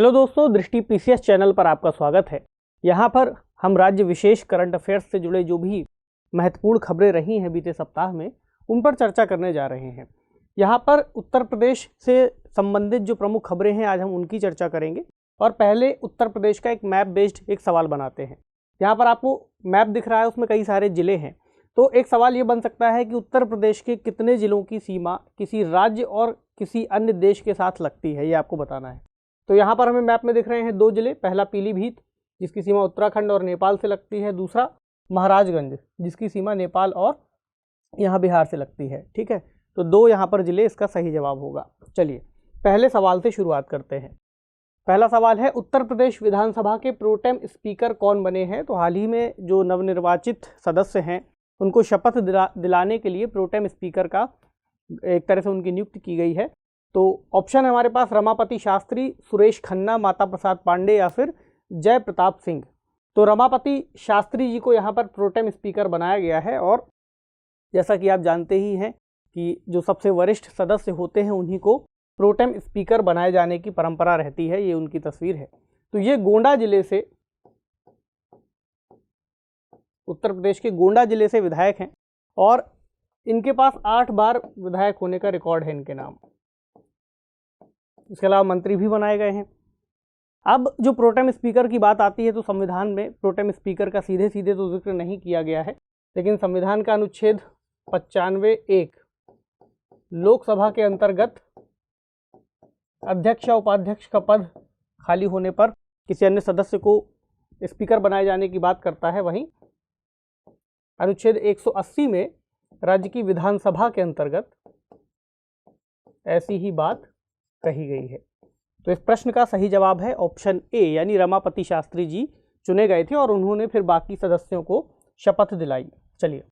Hello दोस्तों, दृष्टि PCS channel पर आपका स्वागत है। यहाँ पर हम राज्य विशेष करंट अफेयर्स से जुड़े जो भी महत्वपूर्ण खबरें रही हैं बीते सप्ताह में, उन पर चर्चा करने जा रहे हैं। यहाँ पर उत्तर प्रदेश से संबंधित जो प्रमुख खबरें हैं, आज हम उनकी चर्चा करेंगे। और पहले उत्तर प्रदेश का एक मैप बेस्ड एक सवाल बनाते हैं। यहाँ पर आपको मैप दिख रहा है, उसमें कई सारे जिले हैं। तो एक सवाल ये बन सकता है कि उत्तर प्रदेश के कितने जिलों की सीमा किसी राज्य और किसी अन्य देश के साथ लगती है, ये आपको बताना है। तो यहाँ पर हमें मैप में दिख रहे हैं दो जिले, पहला पीलीभीत जिसकी सीमा उत्तराखंड और नेपाल से लगती है, दूसरा महाराजगंज जिसकी सीमा नेपाल और यहाँ बिहार से लगती है। ठीक है, तो दो यहाँ पर जिले इसका सही जवाब होगा। चलिए पहले सवाल से शुरुआत करते हैं। पहला सवाल है, उत्तर प्रदेश विधानसभा के प्रोटेम स्पीकर कौन बने हैं? तो हाल ही में जो नवनिर्वाचित सदस्य हैं उनको शपथ दिलाने के लिए प्रोटेम स्पीकर का एक तरह से उनकी नियुक्ति की गई है। तो ऑप्शन है हमारे पास रमापति शास्त्री, सुरेश खन्ना, माता प्रसाद पांडे या फिर जय प्रताप सिंह। तो रमापति शास्त्री जी को यहाँ पर प्रोटेम स्पीकर बनाया गया है। और जैसा कि आप जानते ही हैं कि जो सबसे वरिष्ठ सदस्य होते हैं उन्हीं को प्रोटेम स्पीकर बनाए जाने की परंपरा रहती है। ये उनकी तस्वीर है। तो ये गोंडा जिले से, उत्तर प्रदेश के गोंडा जिले से विधायक हैं और इनके पास 8 बार विधायक होने का रिकॉर्ड है इनके नाम। इसके अलावा मंत्री भी बनाए गए हैं। अब जो प्रोटेम स्पीकर की बात आती है तो संविधान में प्रोटेम स्पीकर का सीधे सीधे तो जिक्र नहीं किया गया है, लेकिन संविधान का अनुच्छेद 95(1) लोकसभा के अंतर्गत अध्यक्ष या उपाध्यक्ष का पद खाली होने पर किसी अन्य सदस्य को स्पीकर बनाए जाने की बात करता है। वहीं अनुच्छेद 180 में राज्य की विधानसभा के अंतर्गत ऐसी ही बात कही गई है। तो इस प्रश्न का सही जवाब है ऑप्शन ए, यानी रमापति शास्त्री जी चुने गए थे और उन्होंने फिर बाकी सदस्यों को शपथ दिलाई। चलिए,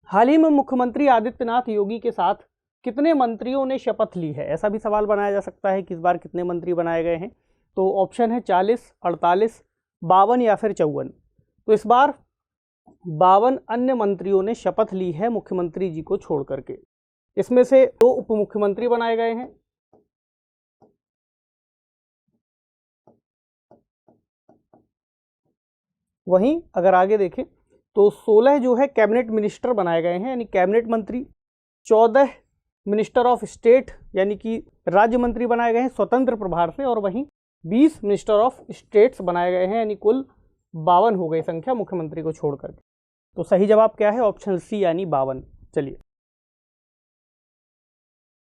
हाल ही में मुख्यमंत्री आदित्यनाथ योगी के साथ कितने मंत्रियों ने शपथ ली है? ऐसा भी सवाल बनाया जा सकता है कि इस बार कितने मंत्री बनाए गए हैं। तो ऑप्शन है 40, 48, 52 या फिर 54। तो इस बार 52 अन्य मंत्रियों ने शपथ ली है मुख्यमंत्री जी को छोड़ करके। इसमें से 2 उप मुख्यमंत्री बनाए गए हैं। वहीं अगर आगे देखें तो 16 जो है कैबिनेट मिनिस्टर बनाए गए हैं, यानी कैबिनेट मंत्री। 14 मिनिस्टर ऑफ स्टेट यानी कि राज्य मंत्री बनाए गए हैं स्वतंत्र प्रभार से। और वहीं 20 मिनिस्टर ऑफ स्टेट्स बनाए गए हैं, यानी कुल 52 हो गई संख्या मुख्यमंत्री को छोड़ करके। तो सही जवाब क्या है? ऑप्शन सी यानी 52। चलिए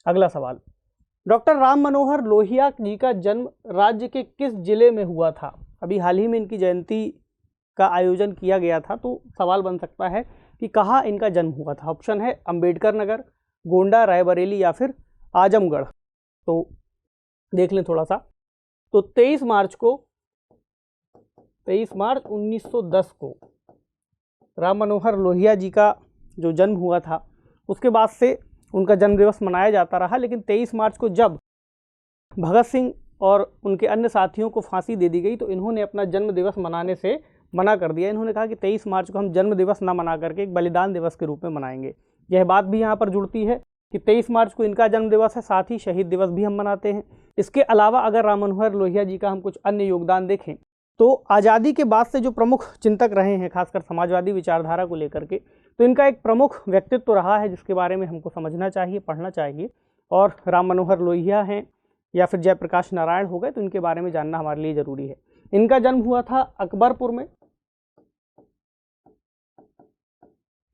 अगला सवाल, डॉक्टर राम मनोहर लोहिया जी का जन्म राज्य के किस जिले में हुआ था? अभी हाल ही में इनकी जयंती का आयोजन किया गया था, तो सवाल बन सकता है कि कहाँ इनका जन्म हुआ था। ऑप्शन है अंबेडकर नगर, गोंडा, रायबरेली या फिर आजमगढ़। तो देख लें थोड़ा सा। तो 23 मार्च 1910 को राम मनोहर लोहिया जी का जो जन्म हुआ था, उसके बाद से उनका जन्म दिवस मनाया जाता रहा। लेकिन 23 मार्च को जब भगत सिंह और उनके अन्य साथियों को फांसी दे दी गई, तो इन्होंने अपना जन्म दिवस मनाने से मना कर दिया। इन्होंने कहा कि 23 मार्च को हम जन्म दिवस ना मना करके एक बलिदान दिवस के रूप में मनाएंगे। यह बात भी यहाँ पर जुड़ती है कि 23 मार्च को इनका जन्म दिवस है, साथ ही शहीद दिवस भी हम मनाते हैं। इसके अलावा अगर राम मनोहर लोहिया जी का हम कुछ अन्य योगदान देखें तो आज़ादी के बाद से जो प्रमुख चिंतक रहे हैं, खासकर समाजवादी विचारधारा को लेकर के, तो इनका एक प्रमुख व्यक्तित्व रहा है जिसके बारे में हमको समझना चाहिए, पढ़ना चाहिए। और राम मनोहर लोहिया हैं या फिर जयप्रकाश नारायण हो गए, तो इनके बारे में जानना हमारे लिए ज़रूरी है। इनका जन्म हुआ था अकबरपुर में,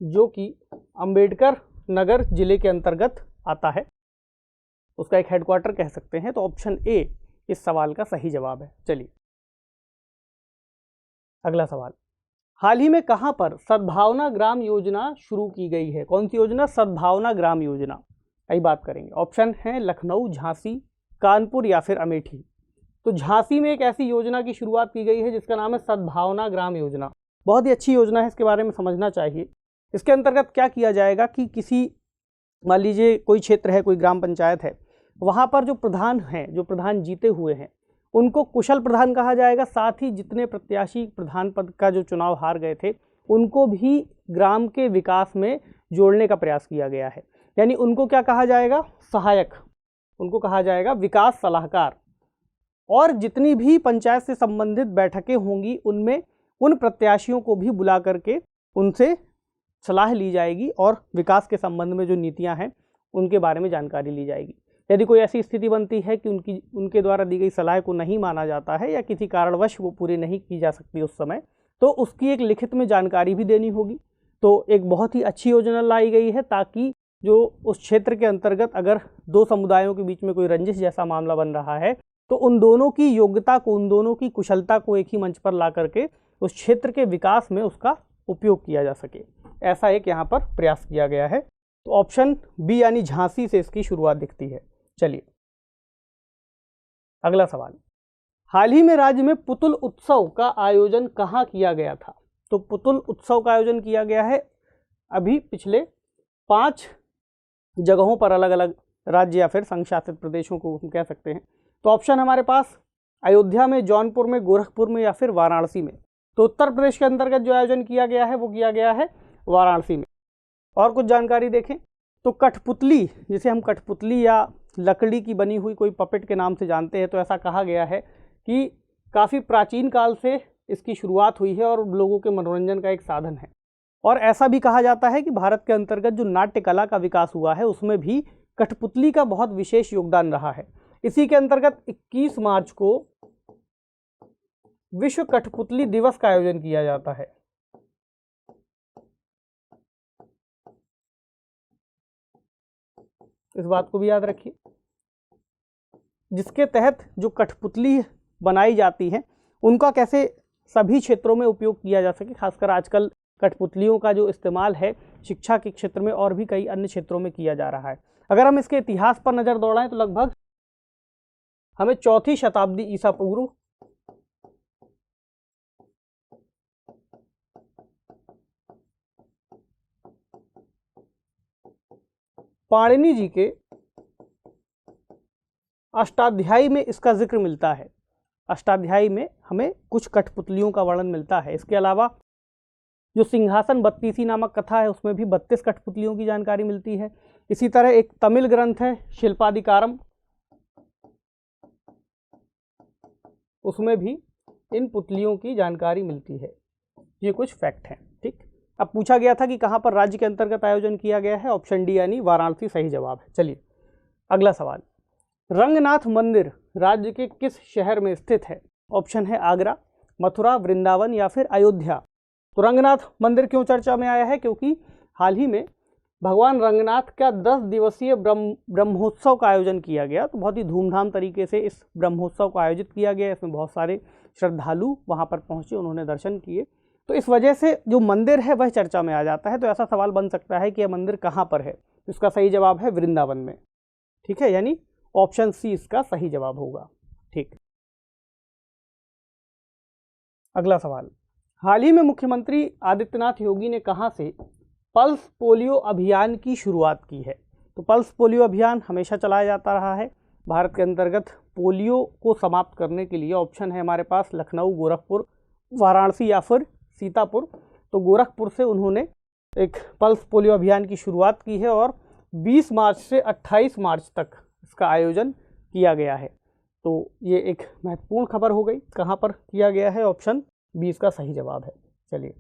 जो कि अंबेडकर नगर जिले के अंतर्गत आता है। उसका एक हेडक्वार्टर कह सकते हैं। तो ऑप्शन ए इस सवाल का सही जवाब है। चलिए अगला सवाल, हाल ही में कहां पर सद्भावना ग्राम योजना शुरू की गई है? कौन सी योजना? सद्भावना ग्राम योजना की बात करेंगे। ऑप्शन है लखनऊ, झांसी, कानपुर या फिर अमेठी। तो झांसी में एक ऐसी योजना की शुरुआत की गई है जिसका नाम है सद्भावना ग्राम योजना। बहुत ही अच्छी योजना है, इसके बारे में समझना चाहिए। इसके अंतर्गत क्या किया जाएगा कि किसी, मान लीजिए कोई क्षेत्र है, कोई ग्राम पंचायत है, वहाँ पर जो प्रधान हैं, जो प्रधान जीते हुए हैं, उनको कुशल प्रधान कहा जाएगा। साथ ही जितने प्रत्याशी प्रधान पद का जो चुनाव हार गए थे, उनको भी ग्राम के विकास में जोड़ने का प्रयास किया गया है। यानी उनको क्या कहा जाएगा? सहायक। उनको कहा जाएगा विकास सलाहकार। और जितनी भी पंचायत से संबंधित बैठकें होंगी उनमें उन प्रत्याशियों को भी बुला करके उनसे सलाह ली जाएगी और विकास के संबंध में जो नीतियां हैं उनके बारे में जानकारी ली जाएगी। यदि कोई ऐसी स्थिति बनती है कि उनके द्वारा दी गई सलाह को नहीं माना जाता है या किसी कारणवश वो पूरी नहीं की जा सकती उस समय, तो उसकी एक लिखित में जानकारी भी देनी होगी। तो एक बहुत ही अच्छी योजना लाई गई है ताकि जो उस क्षेत्र के अंतर्गत अगर दो समुदायों के बीच में कोई रंजिश जैसा मामला बन रहा है तो उन दोनों की योग्यता को, उन दोनों की कुशलता को एक ही मंच पर ला करके उस क्षेत्र के विकास में उसका उपयोग किया जा सके। ऐसा एक यहाँ पर प्रयास किया गया है। तो ऑप्शन बी यानी झांसी से इसकी शुरुआत दिखती है। चलिए अगला सवाल, हाल ही में राज्य में पुतुल उत्सव का आयोजन कहाँ किया गया था? तो पुतुल उत्सव का आयोजन किया गया है अभी पिछले 5 जगहों पर, अलग अलग राज्य या फिर संघ शासित प्रदेशों को हम कह सकते हैं। तो ऑप्शन हमारे पास अयोध्या में, जौनपुर में, गोरखपुर में या फिर वाराणसी में। तो उत्तर प्रदेश के अंतर्गत जो आयोजन किया गया है वो किया गया है वाराणसी में। और कुछ जानकारी देखें तो कठपुतली, जिसे हम कठपुतली या लकड़ी की बनी हुई कोई पपेट के नाम से जानते हैं, तो ऐसा कहा गया है कि काफ़ी प्राचीन काल से इसकी शुरुआत हुई है और लोगों के मनोरंजन का एक साधन है। और ऐसा भी कहा जाता है कि भारत के अंतर्गत जो नाट्य कला का विकास हुआ है उसमें भी कठपुतली का बहुत विशेष योगदान रहा है। इसी के अंतर्गत 21 मार्च को विश्व कठपुतली दिवस का आयोजन किया जाता है। इस बात को भी याद रखिए, जिसके तहत जो कठपुतली बनाई जाती है उनका कैसे सभी क्षेत्रों में उपयोग किया जा सके। खासकर आजकल कठपुतलियों का जो इस्तेमाल है शिक्षा के क्षेत्र में और भी कई अन्य क्षेत्रों में किया जा रहा है। अगर हम इसके इतिहास पर नजर दौड़ाएं तो लगभग हमें 4वीं शताब्दी ईसा पूर्व पाणिनि जी के अष्टाध्यायी में इसका जिक्र मिलता है। अष्टाध्यायी में हमें कुछ कठपुतलियों का वर्णन मिलता है। इसके अलावा जो सिंहासन 32 नामक कथा है उसमें भी 32 कठपुतलियों की जानकारी मिलती है। इसी तरह एक तमिल ग्रंथ है शिल्पाधिकारम, उसमें भी इन पुतलियों की जानकारी मिलती है। ये कुछ फैक्ट हैं। ठीक, अब पूछा गया था कि कहाँ पर राज्य के अंतर्गत आयोजन किया गया है। ऑप्शन डी यानी वाराणसी सही जवाब है। चलिए अगला सवाल, रंगनाथ मंदिर राज्य के किस शहर में स्थित है? ऑप्शन है आगरा, मथुरा, वृंदावन या फिर अयोध्या। तो रंगनाथ मंदिर क्यों चर्चा में आया है? क्योंकि हाल ही में भगवान रंगनाथ का 10 दिवसीय ब्रह्मोत्सव का आयोजन किया गया। तो बहुत ही धूमधाम तरीके से इस ब्रह्मोत्सव को आयोजित किया गया। इसमें बहुत सारे श्रद्धालु वहाँ पर पहुँचे, उन्होंने दर्शन किए। तो इस वजह से जो मंदिर है वह चर्चा में आ जाता है। तो ऐसा सवाल बन सकता है कि यह मंदिर कहाँ पर है? इसका सही जवाब है वृंदावन में। ठीक है, यानी ऑप्शन सी इसका सही जवाब होगा। ठीक, अगला सवाल, हाल ही में मुख्यमंत्री आदित्यनाथ योगी ने कहां से पल्स पोलियो अभियान की शुरुआत की है? तो पल्स पोलियो अभियान हमेशा चलाया जाता रहा है भारत के अंतर्गत पोलियो को समाप्त करने के लिए। ऑप्शन है हमारे पास लखनऊ, गोरखपुर, वाराणसी या फिर सीतापुर। तो गोरखपुर से उन्होंने एक पल्स पोलियो अभियान की शुरुआत की है और 20 मार्च से 28 मार्च तक इसका आयोजन किया गया है। तो ये एक महत्वपूर्ण खबर हो गई। कहाँ पर किया गया है? ऑप्शन 20 का सही जवाब है। चलिए,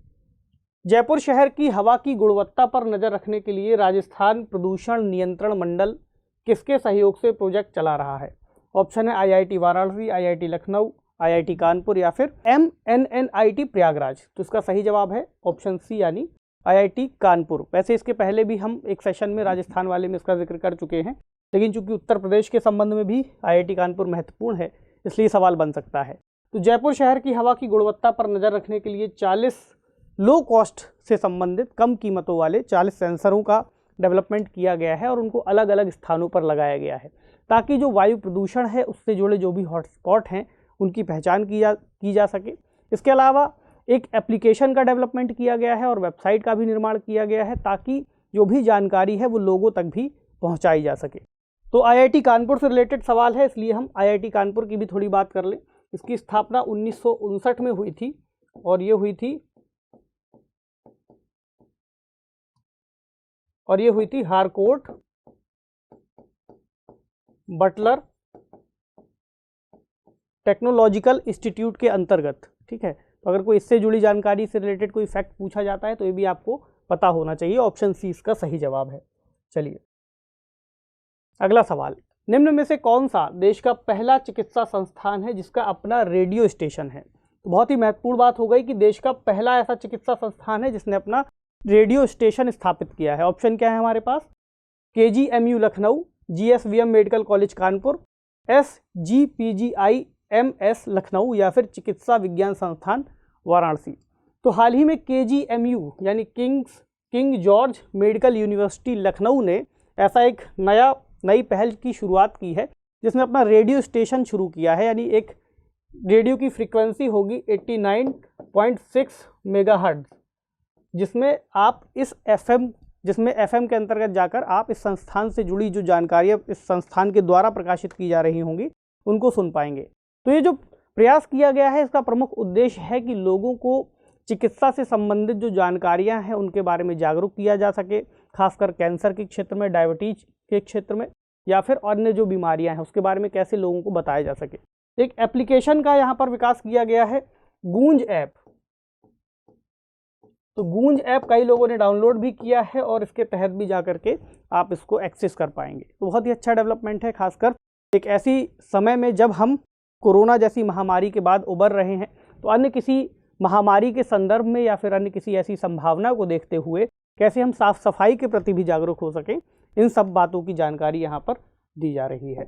जयपुर शहर की हवा की गुणवत्ता पर नज़र रखने के लिए राजस्थान प्रदूषण नियंत्रण मंडल किसके सहयोग से प्रोजेक्ट चला रहा है? ऑप्शन है IIT Varanasi, IIT Lucknow, IIT Kanpur या फिर MNNIT प्रयागराज। तो इसका सही जवाब है ऑप्शन सी यानी IIT कानपुर। वैसे इसके पहले भी हम एक सेशन में राजस्थान वाले में इसका जिक्र कर चुके हैं, लेकिन चूंकि उत्तर प्रदेश के संबंध में भी IIT कानपुर महत्वपूर्ण है इसलिए सवाल बन सकता है। तो जयपुर शहर की हवा की गुणवत्ता पर नज़र रखने के लिए 40 लो कॉस्ट से संबंधित कम कीमतों वाले 40 सेंसरों का डेवलपमेंट किया गया है और उनको अलग अलग स्थानों पर लगाया गया है ताकि जो वायु प्रदूषण है उससे जुड़े जो भी हॉटस्पॉट हैं उनकी पहचान की जा सके। इसके अलावा एक एप्लीकेशन का डेवलपमेंट किया गया है और वेबसाइट का भी निर्माण किया गया है ताकि जो भी जानकारी है वो लोगों तक भी पहुंचाई जा सके। तो IIT कानपुर से रिलेटेड सवाल है इसलिए हम IIT कानपुर की भी थोड़ी बात कर लें। इसकी स्थापना 1959 में हुई थी और ये हुई थी हारकोर्ट बटलर टेक्नोलॉजिकल इंस्टीट्यूट के अंतर्गत। ठीक है, तो अगर कोई इससे जुड़ी जानकारी से रिलेटेड कोई फैक्ट पूछा जाता है तो ये भी आपको पता होना चाहिए। ऑप्शन सी इसका सही जवाब है। चलिए अगला सवाल, निम्न में से कौन सा देश का पहला चिकित्सा संस्थान है जिसका अपना रेडियो स्टेशन है? तो बहुत ही महत्वपूर्ण बात हो गई कि देश का पहला ऐसा चिकित्सा संस्थान है जिसने अपना रेडियो स्टेशन स्थापित किया है। ऑप्शन क्या है हमारे पास? KGMU Lucknow, GSVM medical college Kanpur, SGPGIMS Lucknow या फिर चिकित्सा विज्ञान संस्थान वाराणसी। तो हाल ही में KGMU यानी king George medical university Lucknow ने ऐसा एक नई पहल की शुरुआत की है जिसने अपना रेडियो स्टेशन शुरू किया है। यानी एक रेडियो की फ्रीक्वेंसी होगी 89.6 मेगाहर्ट्ज, जिसमें आप इस FM के अंतर्गत जाकर आप इस संस्थान से जुड़ी जो जानकारियाँ इस संस्थान के द्वारा प्रकाशित की जा रही होंगी उनको सुन पाएंगे। तो ये जो प्रयास किया गया है इसका प्रमुख उद्देश्य है कि लोगों को चिकित्सा से संबंधित जो जानकारियां हैं उनके बारे में जागरूक किया जा सके, खासकर कैंसर के क्षेत्र में, डायबिटीज के क्षेत्र में या फिर अन्य जो बीमारियां हैं उसके बारे में कैसे लोगों को बताया जा सके। एक एप्लीकेशन का यहाँ पर विकास किया गया है, गूंज ऐप। तो गूंज ऐप कई लोगों ने डाउनलोड भी किया है और इसके तहत भी जाकर के आप इसको एक्सेस कर पाएंगे। तो बहुत ही अच्छा डेवलपमेंट है, खासकर एक ऐसी समय में जब हम कोरोना जैसी महामारी के बाद उबर रहे हैं। तो अन्य किसी महामारी के संदर्भ में या फिर अन्य किसी ऐसी संभावना को देखते हुए कैसे हम साफ सफाई के प्रति भी जागरूक हो सकें, इन सब बातों की जानकारी यहाँ पर दी जा रही है।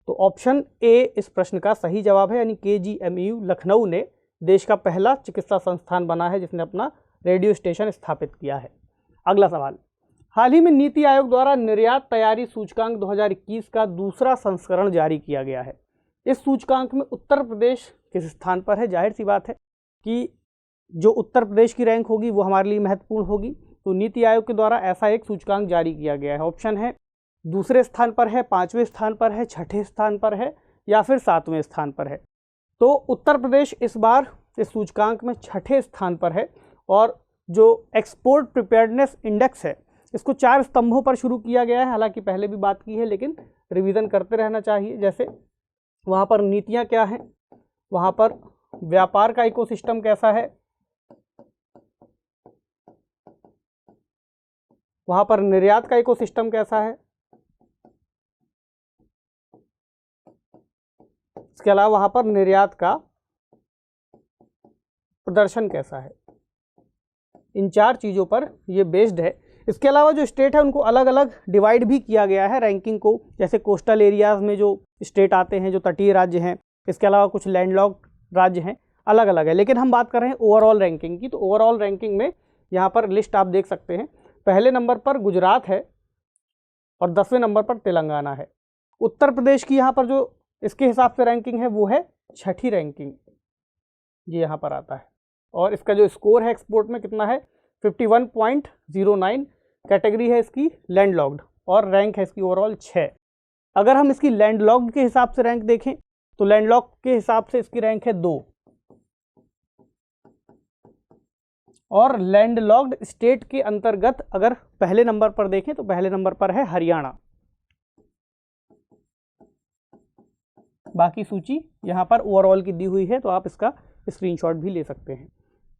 तो ऑप्शन ए इस प्रश्न का सही जवाब है, यानी KGMU लखनऊ ने देश का पहला चिकित्सा संस्थान बना है जिसने अपना रेडियो स्टेशन स्थापित किया है। अगला सवाल, हाल ही में नीति आयोग द्वारा निर्यात तैयारी सूचकांक 2021 का दूसरा संस्करण जारी किया गया है। इस सूचकांक में उत्तर प्रदेश किस स्थान पर है? जाहिर सी बात है कि जो उत्तर प्रदेश की रैंक होगी वो हमारे लिए महत्वपूर्ण होगी। तो नीति आयोग के द्वारा ऐसा एक सूचकांक जारी किया गया है। ऑप्शन है दूसरे स्थान पर है, 5वें स्थान पर है, 6ठे स्थान पर है या फिर 7वें स्थान पर है। तो उत्तर प्रदेश इस बार इस सूचकांक में 6ठे स्थान पर है और जो एक्सपोर्ट प्रिपेयर्डनेस इंडेक्स है इसको 4 स्तंभों पर शुरू किया गया है। हालांकि पहले भी बात की है लेकिन रिवीजन करते रहना चाहिए। जैसे वहाँ पर नीतियाँ क्या हैं, वहाँ पर व्यापार का इकोसिस्टम कैसा है, वहाँ पर निर्यात का इकोसिस्टम कैसा है, इसके अलावा वहाँ पर निर्यात का प्रदर्शन कैसा है। इन 4 चीज़ों पर ये बेस्ड है। इसके अलावा जो स्टेट है उनको अलग अलग डिवाइड भी किया गया है रैंकिंग को। जैसे कोस्टल एरियाज़ में जो स्टेट आते हैं, जो तटीय राज्य हैं, इसके अलावा कुछ लैंडलॉक्ड राज्य हैं, अलग अलग है। लेकिन हम बात कर रहे हैं ओवरऑल रैंकिंग की। तो ओवरऑल रैंकिंग में यहाँ पर लिस्ट आप देख सकते हैं, पहले नंबर पर गुजरात है और 10वें नंबर पर तेलंगाना है। उत्तर प्रदेश की यहाँ पर जो इसके हिसाब से रैंकिंग है वो है 6ठी रैंकिंग, ये यहाँ पर आता है। और इसका जो स्कोर है एक्सपोर्ट में कितना है 51.09। कैटेगरी है इसकी लैंडलॉक्ड और रैंक है इसकी ओवरऑल 6। अगर हम इसकी लैंडलॉक्ड के हिसाब से रैंक देखें तो लैंडलॉक्ड के हिसाब से इसकी रैंक है 2 और लैंडलॉक्ड स्टेट के अंतर्गत अगर पहले नंबर पर देखें तो पहले नंबर पर है हरियाणा। बाकी सूची यहाँ पर ओवरऑल की दी हुई है, तो आप इसका स्क्रीनशॉट भी ले सकते हैं।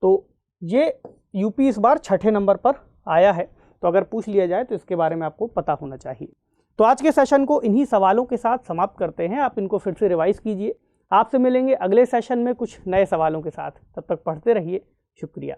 तो ये यूपी इस बार 6ठे नंबर पर आया है। तो अगर पूछ लिया जाए तो इसके बारे में आपको पता होना चाहिए। तो आज के सेशन को इन्हीं सवालों के साथ समाप्त करते हैं। आप इनको फिर से रिवाइज कीजिए। आपसे मिलेंगे अगले सेशन में कुछ नए सवालों के साथ। तब तक पढ़ते रहिए। शुक्रिया।